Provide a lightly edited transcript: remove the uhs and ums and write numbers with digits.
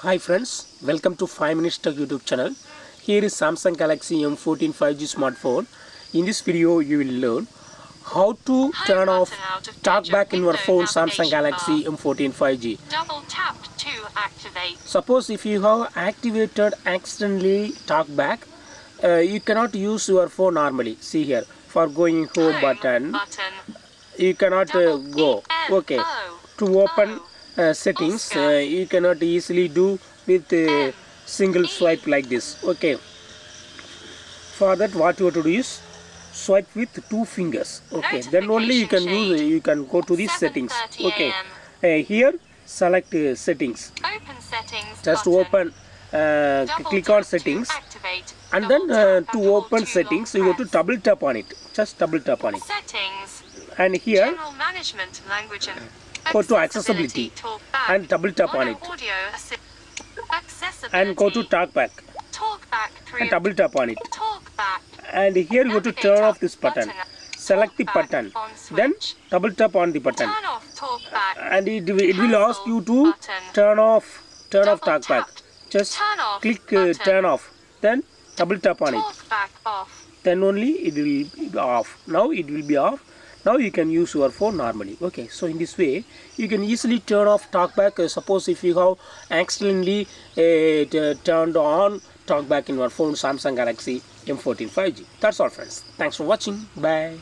Hi friends, welcome to 5 Minutes Tech YouTube channel. Here is Samsung Galaxy M14 5G smartphone. In this video you will learn how to turn off Talkback in your phone Samsung Galaxy M14 5G. Double tap to activate. Suppose if you have activated accidentally Talkback, you cannot use your phone normally. See here, for going home button, you cannot go. Okay, to open settings, you cannot easily do with a single swipe like this. Okay, for that what you have to do is swipe with two fingers. Okay, then only you can use, you can go to these settings. Okay, here select settings. Open settings. Just button. open, click on settings, and then to open settings you have to double tap on it. Just double tap on it, Settings. and here General management language and go to accessibility Talkback. and double tap on it, Audio accessibility. and go to Talkback Talkback 3. and double tap on it, Talkback. and here you go to turn off this button. Select the button, then double tap on the button, Turn off Talkback. and it will ask you to turn off Talkback. Just click turn off, then double tap on it, Talkback off. then only it will be off. Now it will be off. Now you can use your phone normally. Okay, so in this way you can easily turn off Talkback. Suppose if you have accidentally turned on Talkback in your phone Samsung Galaxy M14 5G. That's all friends. Thanks for watching. Bye.